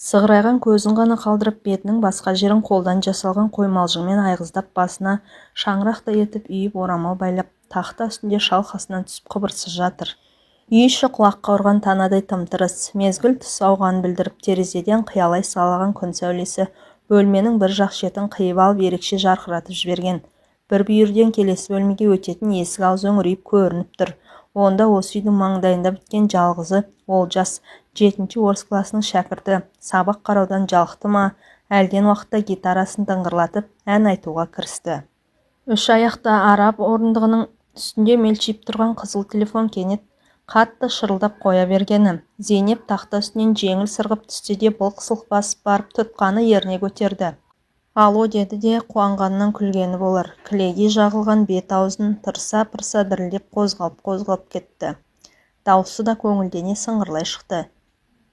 Сығырайған көзін ғана қалдырып, бетінің басқа жерін қолдан жасалған қоймалжыңмен айғыздап, басына шаңырақтай етіп үйіп орамал байлап, тақта үстінде шалқасынан түсіп қыбырсыз жатыр. Үй іші құлаққа ұрған танадай тым-тырыс, мезгіл түс ауғанын білдіріп, терезеден қиялай салаған күн сәулесі бөлменің бір жақ шетін қиып алып ерекше жарқыратып жіберген. Бір бүйірден келесі бөлмеге өтетін есік аузы үңірейіп көрініп тұр. Онда осы үйдің маңдайында біткен жалғызы Олжас, 7-ші орыс класының шәкірті, сабақ қараудан жалықты ма, әлден уақытта гитарасын дыңғырлатып ән айтуға кірісті. Үш аяқты араб орындығының үстінде мелшиіп тұрған қызыл телефон кенет қатты шырылдап қоя бергені. Зейнеп тақта үстінен жеңіл сырғып түсті де былқ-сылқ басып барып тұтқаны еріне көтерді. Алло деді де қуанғаннан күлгені болар. Кілегей жағылған бет-аузын тырса-пырса дірілдеп қозғалып кетті. Даусы да көңілдене сыңғырлай шықты.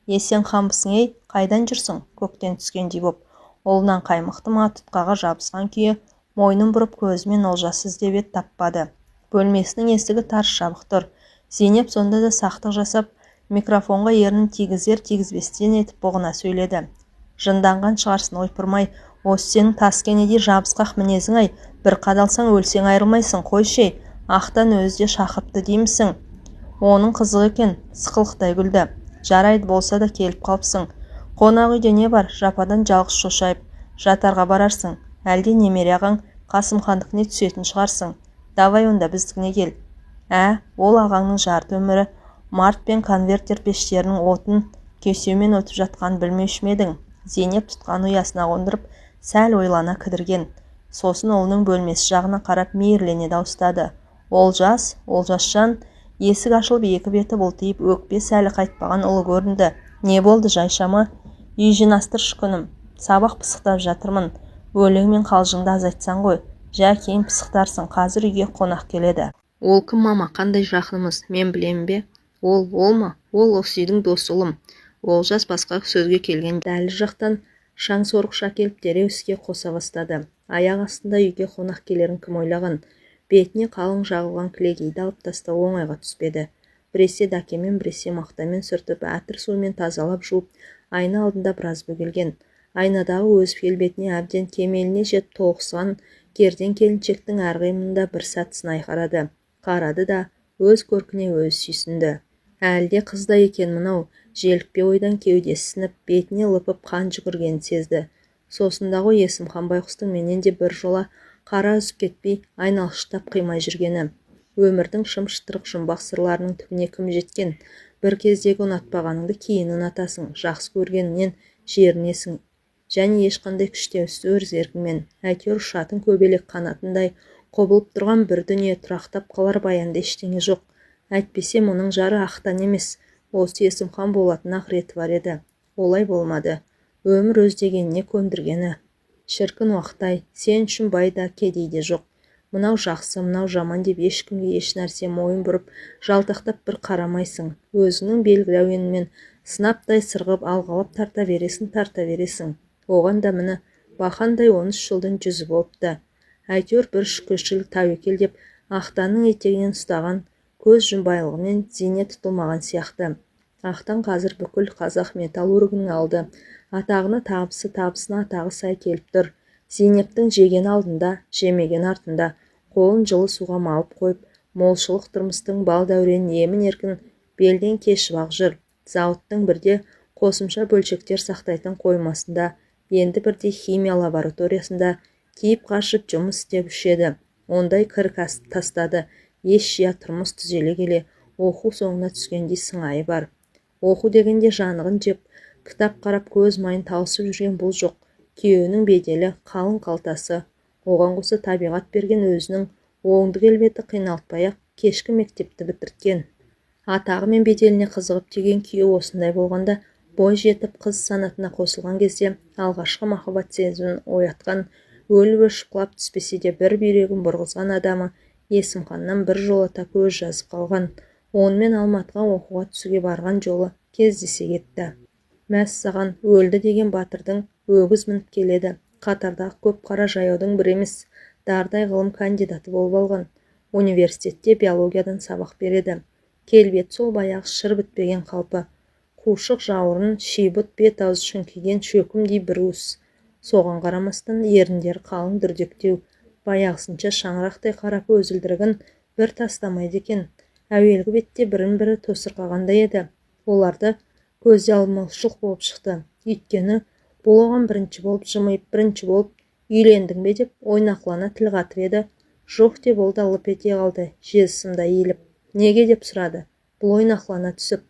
Есен қамбысың ей, қайдан жүрсің? Көктен түскендей боп. Олынан қаймықты ма, тұтқаға жабысқан күйі мойнын бұрып көзімен Олжасы іздеп еді, таппады. Бөлмесінің есігі тарс жабық тұр. Зейнеп сонда да сақтық жасап, микрофонға ернін тигізер-тигізбестен етіп бұғына сөйледі. Жынданған шығарсын, ойпырмай, осы сенің таскенедей жабысқақ мінезің-ай, бір қадалсаң өлсең айырылмайсың, қойшей, ақтан өзі де шақырыпты деймісің? Оның қызық екен, сықылықтай күлді. Жарайды, болса да келіп қалыпсың. Қонақ үйде не бар? Жападан жалғыз шошайып жатарға барарсың. Әлде немере ағаң Қасымхандікіне түсетін шығарсың. Давай онда біздікіне кел. Ол ағаңның жарты өмірі март пен конвертер пештерінің отын кесеумен өтіп жатқанын білмеуші ме едің? Зейнеп тұтқан ұясына қондырып, сәл ойлана кідірген. Сосын ұлының бөлмесі жағына қарап мейірлене дауыстады. Олжасжан, есік ашылып екі беті бұлтиып, өкпе сәлі қайтпаған ұлы көрінді. Не болды, жайшама? Үй жинастыршы күнім. Сабақ пысықтап жатырмын. Өлең мен қалжыңды азайтсаң ғой. Жә, кейін пысықтарсың, қазір үйге қонақ келеді. Ол кім, мама, қандай жақынымыз, мен білем бе? Ол ма? Ол осы үйдің досы ұлым. Олжас басқа сөзге келген дәліз жақтан шаң сорғыш әкеліп дереу іске қоса бастады. Аяқ астында үйге қонақ келерін кім ойлаған? Бетіне қалың жағылған кілегейді алып тастау оңайға түспеді. Біресе дәкемен, біресе мақтамен сүртіп, әтір суымен тазалап жуып, айна алдында біраз бөгелген. Айнадағы өз келбетіне әбден кемеліне жетіп толықсыған керден келіншектің әрқимында бір сәт сынай қарады да өз көркіне өз сүйсінді. Әлде қызда екен мынау, желікпе ойдан кеудесі сынып, бетіне лыпып қан жүгіргенін сезді. Сосында ғой Есімхан байқұстың менен де бір жола қара үзіп кетпей айналшықтап қимай жүргені. Өмірдің шым-шытырық жұмбақ сырларының түбіне кім жеткен? Бір кездегі ұнатпағаныңды кейін ұнатасың, жақсы көргеніңнен жерінесің. Және ешқандай күштеусіз өз еркіңмен, әйтеуір ұшатын көбелек қанатындай қобылып тұрған бір дүние, тұрақтап қалар баянда ештеңе жоқ. Әйтпесе мұның жары ақтан емес, осы Есімхан болатын ақыреті бар еді. Олай болмады. Өмір өз дегеніне көндіргені. Шіркін уақыт-ай, сен үшін бай да кедей де жоқ. Мынау жақсы, мынау жаман деп ешкімге еш нәрсе мойын бұрып, жалтақтап бір қарамайсың. Өзіңнің белгілі әуеніңмен сынаптай сырғып, алғалап тарта бересің. Оған да міне, бақандай 13 жылдың жүзі болыпты. Әйтеуір бір шүкіршілік тәуекел деп Ақтанның етегінен ұстаған көз жұмбайлығымен зейне тұтылмаған сияқты. Ақтан қазір бүкіл қазақ металлургінің алды. Атағына табысы, табысына атағы сай келіп тұр. Зейнептің жеген алдында, жемеген артында, қолын жылы суға малып қойып, молшылық тұрмыстың бал дәуренін емін-еркін белден кешіп ақ жүр. Зауыттың бірде қосымша бөлшектер сақтайтын қоймасында, енді бірде химия лабораториясында киіп қашып жұмыс істеп еді. Ондай кір тастады, еш жия тұрмыс түзеле келе, оқу соңына түскендей сыңайы бар. Оқу дегенде жанығын жеп, кітап қарап көз майын тауысып жүрген бұл жоқ. Күйеуінің беделі, қалың қалтасы, оған қоса табиғат берген өзінің оңды келбеті қиналтпай-ақ кешкі мектепті бітірткен. Атағы мен беделіне қызығып түйген күйеу осындай болғанда, бой жетіп қыз санатына қосылған кезде алғашқы махаббат сезімін оятқан, өліп-өшіп құлап түспесе де бір бүйрегін бұрғызған адамы Есімханнан бір жолата көз жазып қалған. Онымен Алматыға оқуға түсуге барған жолы кездесе кетті. Мәссаған, өлді деген батырдың өгіз мініп келеді. Қатардағы көп қара жаяудың бір емес, дардай ғылым кандидаты болып алған. Университетте биологиядан сабақ береді. Келбет сол баяғы шыр бітпеген қалпы. қушық жауырын, шибыт бет-аузы шүңкиген шөкімдей бір уыс. Соған қарамастан еріндері қалың дүрдектеу, баяғысынша шаңырақтай қарап өзілдірігін бір тастамайды екен. Әуелгі бетте бірін-бірі тосырқағандай еді. Оларды көзде алмаушылық болып шықты. Өйткені бұл оған бірінші болып жымиып, бірінші болып үйлендің бе деп ойнақылана тіл қатып еді. Жоқ деп ол да лып ете қалды, жезсімді иіліп. Неге деп сұрады. Бұл ойнақылана түсіп.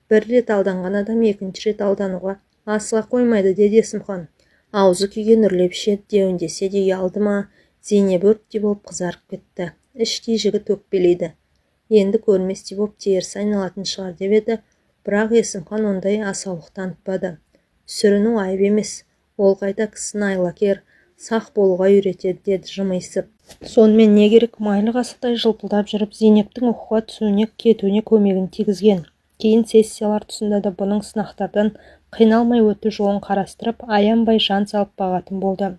Бір рет алданған адам екінші рет алдануға асыға қоймайды, деді Есімхан. Аузы күйген үрлеп ішеді, деуіндесе де ұялды ма, Зейнеп өрттей болып қызарып кетті. Іштей жігіт өкпелейді. Енді көрместей болып теріс айналатын шығар деп еді, бірақ Есімхан ондай асаулық танытпады. Сүріну айып емес, ол қайта кісіні айлакер, сақ болуға үйретеді, деді жымиысып. Сонымен не керек, майлы қасықтай жылпылдап жүріп Зейнептің оқуға түсуіне, кетуіне көмегін тигізген. Кейін сессиялар тұсында да бұның сынақтардан қиналмай өту жолын қарастырып, аянбай жан салып бағатын болды.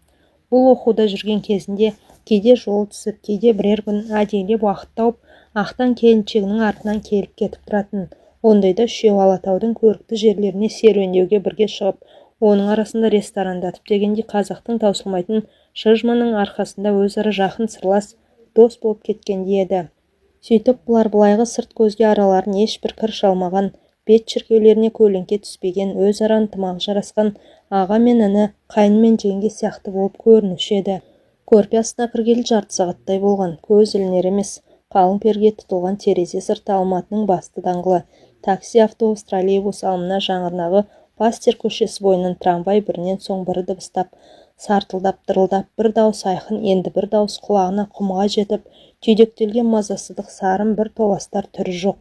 Бұл оқуда жүрген кезінде кейде жол түсіп, кейде бірер күн әдейілеп уақыт тауып, ақтан келіншегінің артынан келіп кетіп тұратын. Ондайда үшеу Алатаудың көрікті жерлеріне серуендеуге бірге шығып, оның арасында ресторандатып дегенде қазақтың таусылмайтын шыжманың арқасында өзара жақын сырлас дос болып кеткендей еді. Сөйтіп бұлар былайғы сырт көзге араларын ешбір кір шалмаған, бет шіркеулеріне көлеңке түспеген, өзара ынтымағы жарасқан аға мен іні, қайын мен жеңге сияқты болып көрінуші еді. Көрпе астына кіргелі жарты сағаттай болған, көз ілінер емес. Қалың перге тұтылған терезе сырты Алматының басты даңғылы. Такси, автобус, троллейбус алымына жаңырнағы Пастер көшесі бойынан трамвай бірінен соң бірі дыбыстап, сартылдап, дырылдап, бір дауыс айқын, енді бір дауыс құлағына құмыға жетіп, түйдектелген мазасыздық сарын бір толастар түрі жоқ.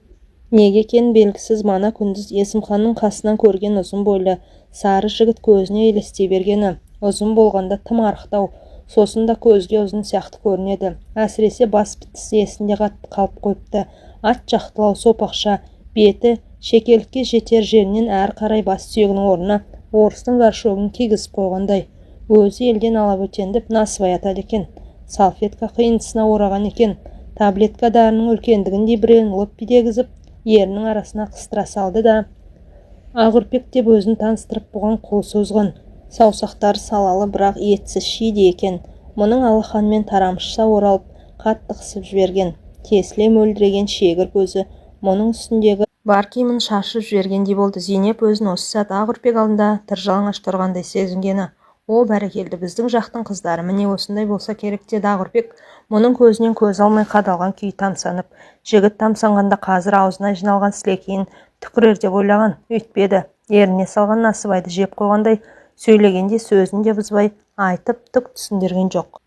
Неге екен белгісіз мана күндіз Есімханның қасынан көрген ұзын бойлы сары жігіт көзіне елестей бергені. Ұзын болғанда тым арықтау, сосын да көзге ұзын сияқты көрінеді. Әсіресе бас бітісі есінде қатты қалып қойыпты. Ат жақтылау сопақша, беті шекелікке жетер жерінен әрі қарай бас сүйегінің орнына орыстың горшогын кигізіп қойғандай. Өзі елден алап өтендіп насыбай атады екен. Салфетка қиындысына ораған екен. Таблетка дарының үлкендігіндей біреуін лыппи дегізіп, ерінің арасына қыстыра салды да, Ағырпек деп өзін таныстырып бұған қол созған. Саусақтары салалы, бірақ етсіз шиде екен. Мұның алақанмен тарамшыса оралып, қатты қысып жіберген. Тесіле мөлдіреген шегір көзі мұның үстіндегі бар киімін шашып жібергендей болды. Зейнеп өзін осы сәт Ағырпек алдында тыржалаңаш тұрғандай сезінгені. О, бәрекелді, біздің жақтың қыздары міне осындай болса керек, деді Ағырпек, мұның көзінен көз алмай қадалған күй тамсанып. Жігіт тамсанғанда қазір аузына жиналған сілекейін түкірер деп ойлаған, өйтпеді. Еріне салған насыбайды жеп қойғандай, сөйлегенде сөзін де бұзбай айтып түк түсіндірген жоқ.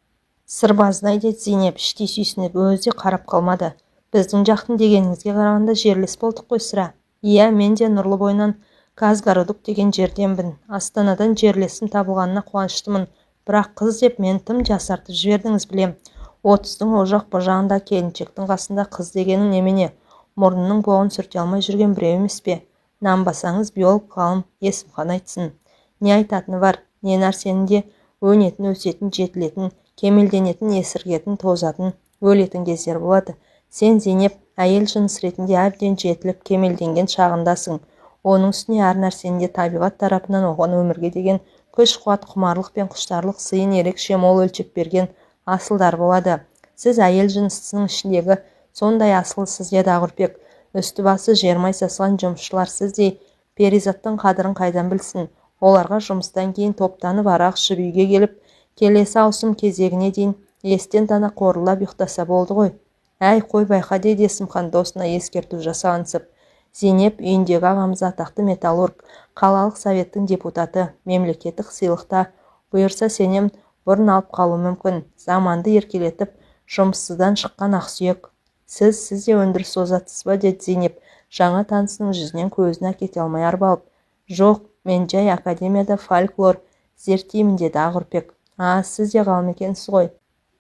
Сырбаздай, деді Зейнеп іштей сүйсініп, өзі қарап қалмады. Біздің жақтың дегеніңізге қарағанда жерлес болдық қой сірә. Иә, мен де Нұрлы бойынан Казгородок деген жерденбін. Астанадан жерлесім табылғанына қуаныштымын. Бірақ қыз деп мен тым жасартып жібердіңіз, білем. 30-дің о жақ бұ жағында келіншектің қасында қыз дегенің немене? Мұрнының боғын сүрте алмай жүрген біреу емес пе? Нанбасаңыз биолог ғалым Есімхан айтсын. Не айтатыны бар, не нәрсені де өнетін, өсетін, жетілетін, кемелденетін, есіргетін, тозатын, өлетін кездер болады. Сен, Зейнеп, әйел жыныс ретінде әбден жетіліп, кемелденген шағындасың. Оның үстіне әр нәрсенде табиғат тарапынан оған өмірге деген күш-қуат, құмарлық пен құштарлық сыйын ерекше мол өлшеп берген асылдар болады. Сіз әйел жынысының ішіндегі сондай асылсыз, деді Ағырпек. Үсті-басы жермай сасқан жұмысшылар сіздей перизаттың қадірін қайдан білсін? Оларға жұмыстан кейін топтанып арақ ішіп үйге келіп, келесі ауысым кезегіне дейін естен тана қорылап ұйықтаса болды ғой. Әй, қой байқа, деді Есімхан досына ескерту жасағансып. Зейнеп үйіндегі ағамыз атақты металлург, қалалық советтің депутаты, мемлекеттік сыйлықта. Бұйырса сенем бұрын алып қалу мүмкін. Заманды еркелетіп, жұмыссыздан шыққан ақсүйек. Сіз де өндіріс озатсыз ба, деді Зейнеп, жаңа танысының жүзінен көзін әкете алмай арбалып. Жоқ, мен жай академияда фольклор зерттеймін, деді Ағырпек. Сіз де ғалым екенсіз ғой.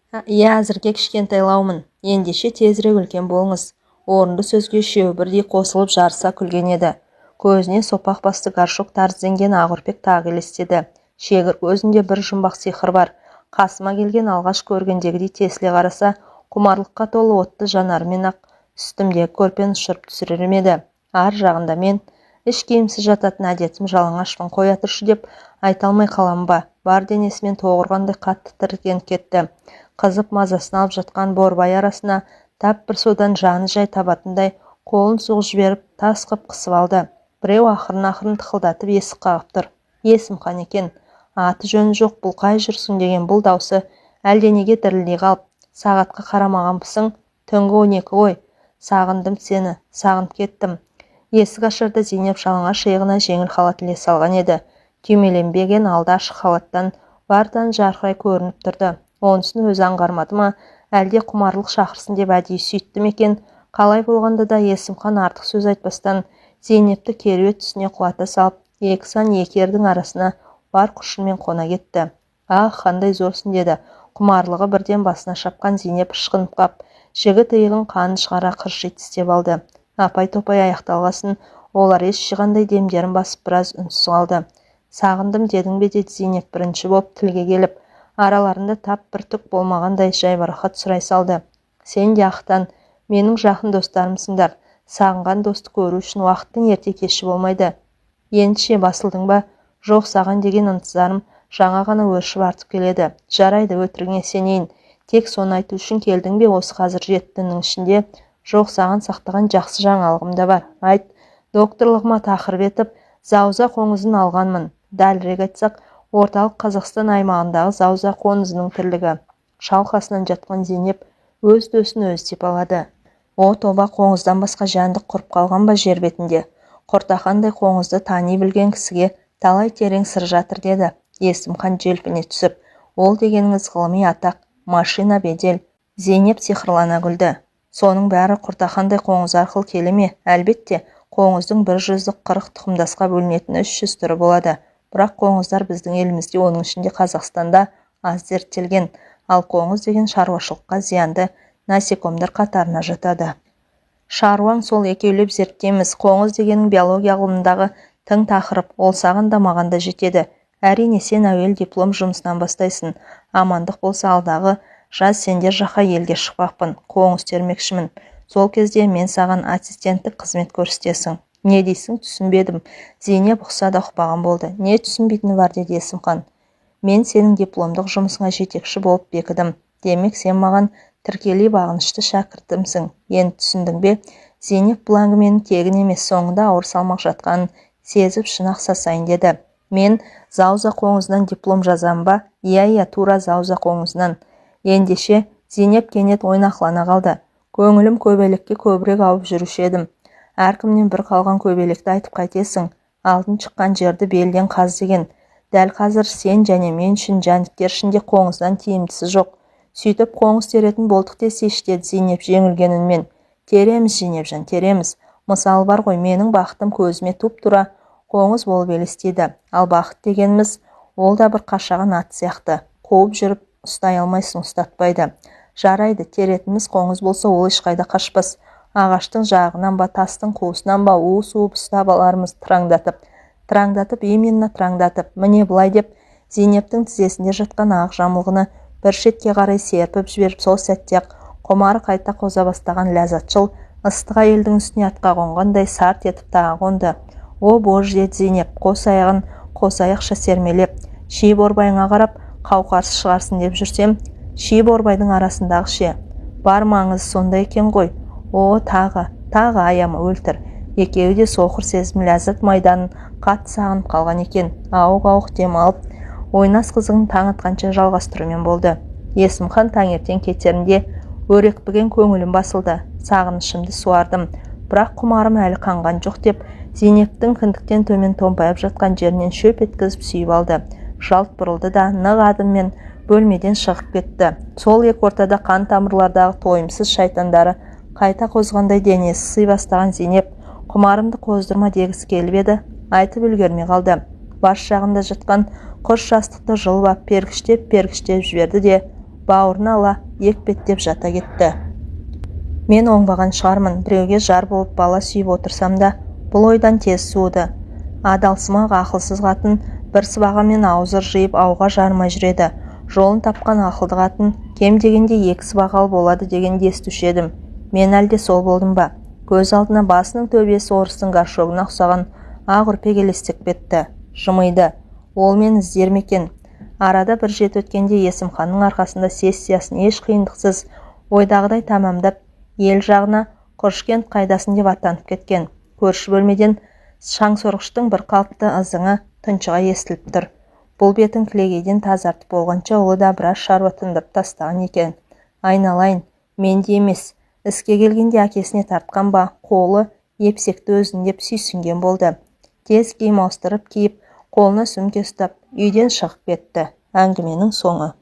Иә, әзірге кішкентайлаумын. Ендеше тезірек үлкен болыңыз. Орынды сөзге үшеуі бірдей қосылып жарыса күлген еді. Көзіне сопақ басты горшок тәрізденген Ағырпек тағы елестеді. Шегір көзінде бір жұмбақ сиқыр бар. Қасыма келген алғаш көргендегідей тесіле қараса, құмарлыққа толы отты жанарымен ақ үстімдегі көрпені ұшырып түсірер еді. Ар жағында мен, Іш киімсіз жататын әдетім жалаңашпын, қоя тұршы деп айта алмай қалам ба. Бар денесімен тоғырғандай қатты тірілген кетті. Қызып мазасын алып жатқан борбай арасына тап бір содан жаны жай табатындай қолын соғып жіберіп тас қып қысып алды. Біреу ақырын тықылдатып есік қағып тұр. Есімхан екен. Аты жөні жоқ, бұл қай жүрсің деген бұл даусы әлденеге дірілдей қалып, сағатқа қарамағанбысың, түнгі 12 ғой. Сағындым сені, сағынып кеттім. Есік ашарда Зейнеп жалаңаш иығына жеңіл халат іле салған еді. Түймеленбеген алды ашық халаттан бардан жарқырай көрініп тұрды. Онысын өзі аңғармады ма, әлде құмарлық шақырсын деп әдейі сөйтті ме екен? Қалай болғанда да Есімхан артық сөз айтпастан Зейнепті керует үстіне құлата салып, екі сан екі ердің арасына бар күшімен қона кетті. Қандай зорсың деді. Құмарлығы бірден басына шапқан Зейнеп ышқынып қап, жігіт иығын қанын шығара қырши тістеп алды. Апай-топай аяқталғасын, олар еш жиғандай демдерін басып біраз үнсіз қалды. Сағындым дедің бе деді Зейнеп бірінші боп тілге келіп, араларында тап бір түк болмағандай жайбарақат сұрай салды. Сен де ақтан, менің жақын достарымсыңдар. Сағынған досты көру үшін уақыттың ерте кеші болмайды. Ендіше басылдың ба? Жоқ, саған деген ынтызарым жаңа ғана өршіп артып келеді. Жарайды, өтірігіңе сенейін. Тек соны айту үшін келдің бе осы қазір жетінің ішінде? Жоқ, саған сақтаған жақсы жаңалығым да бар. Айт. Докторлығыма тақырып етіп, Зауза қоңызын алғанмын. Дәлірек айтсақ, орталық Қазақстан аймағындағы Зауза қоңызының тірлігі. Шалқасынан жатқан Зейнеп өз дөсін өзі тепалады. О, тоба, қоңыздан басқа жәндік құрып қалған ба жер бетінде? Құртақандай қоңызды тани білген кісіге талай терең сыр жатыр деді. Есімхан желпіне түсіп, ол дегеніңіз ғылыми атақ, машина бедел. Зейнеп сиқырлана күлді. Соның бәрі Құртақандай қоңыз арқылы келе ме? Әлбетте, қоңыздың 140 тұқымдасқа бөлінетін 300 түрі болады. Бірақ қоңыздар біздің елімізде, оның ішінде Қазақстанда аз зерттелген, ал қоңыз деген шаруашылыққа зиянды насекомдар қатарына жатады. Шаруаң сол, екеулеп зерттейміз. Қоңыз дегенің биология ғылымындағы тың тақырып, ол саған да маған да жетеді. Әрине, сен әуел диплом жұмысынан бастайсың. Амандық болса алдағы жаз сендер жаққа елге шықпақпын, қоңыз термекшімін. Сол кезде мен саған ассистенттік қызмет көрсетесің. Не дейсің, түсінбедім. Зейнеп ұқса да ұқпаған болды. Не түсінбейтіні бар деді Есімхан. Мен сенің дипломдық жұмысыңа жетекші болып бекідім. Демек, сен маған тіркелей бағынышты шәкіртімсің. Енді түсіндің бе? Зейнеп бұл әңгіменің тегін емес, соңында ауыр салмақ жатқанын сезіп шын ақсасайын деді. Мен Зауза қоңызынан диплом жазам ба? Иә, тура Зауза қоңызынан. Ендеше Зейнеп кенет ойнақлана қалды. Көңілім көбелекке көбірек ауып жүруші едім. Әркімнен бір қалған көбелекті айтып қайтесің. Алтын шыққан жерді белден қаз деген. Дәл қазір сен және мен үшін жәндіктер ішінде қоңыздан тиімдісі жоқ. Сөйтіп қоңыз теретін болдық десе іштеді Зейнеп жеңілген үнмен. Тереміз, Зейнепжан, тереміз. Мысалы бар ғой, менің бақытым көзіме туп-тура қоңыз болып елестейді. Ал бақыт дегеніміз, ол да бір қашаған ат сияқты. Қуып жүріп ұстай алмайсың, ұстатпайды. Жарайды, теретіміз қоңыз болса, ол ешқайда қашпас. Ағаштың жағынан ба, тастың қуысынан ба уып ұстап алармыз тыраңдатып, именно тыраңдатып. Міне былай деп Зейнептің тізесінде жатқан ақ жамылғыны бір шетке қарай серпіп жіберіп, сол сәтте-ақ құмары қайта қоза бастаған ләззатшыл ыстық әйелдің үстіне атқа қонғандай сарт етіп тағы қонды. О боже, деді Зейнеп, қос аяғын қос аяқша сермелеп, ши борбайыңа қарап қауқарсыз шығарсын деп жүрсем, ши борбайдың арасындағы ше. Бар маңызы сонда екен ғой. О, тағы аяма, өлтір. Екеуі де соқыр сезім ләззат майданын қатты сағынып қалған екен. Ауық дем алып, ойнас қызығын таң атқанша жалғастырумен болды. Есімхан таңертең кетерінде өрекпіген көңілім басылды. Сағынышымды суардым. Бірақ құмарым әлі қанған жоқ деп, Зейнептің кіндіктен төмен томпайып жатқан жерінен шөп еткізіп сүйіп алды. Жалт бұрылды да нық адыммен бөлмеден шығып кетті. Сол екі ортада қан тамырлардағы тойымсыз шайтандары қайта қозғандай денесі сый бастаған Зейнеп құмарымды қоздырма дегісі келіп еді, айтып үлгермей қалды. Бас жағында жатқан құс жастықты жылып пергіштеп жіберді де бауырына ала екпеттеп жата кетті. Мен оңбаған шығармын, біреуге жар болып бала сүйіп отырсам да, бұл ойдан тез суыды. Адалсымақ ақылсыз қатын бір сыбағамен аузыр жиып ауға жармай жүреді. Жолын тапқан ақылды қатын кем дегенде екі сыбағалы болады дегенді естуші едім. Мен әлде сол болдым ба? Көз алдына басының төбесі орыстың горшогына ұқсаған ақ үрпек елестеп кетті. Жымиды. Ол мен іздер ме екен? Арада бір жет өткенде Есімханның арқасында сессиясын еш қиындықсыз ойдағыдай тамамдап, ел жағына Қошкент қайдасын деп аттанып кеткен. Көрші бөлмеден шаңсорғыштың бір қалыпты ызыңы тұншыға естіліп тұр. Бұл бетін кілегейден тазартып болғанша ұлы да біраз шаруа тындырып тастаған екен. Айналайын, мен де емес, іске келгенде әкесіне тартқан ба, қолы епсекті өзін деп сүйсінген болды. Тез киім ауыстырып киіп, қолына сөмке ұстап, үйден шығып кетті. Әңгіменің соңы.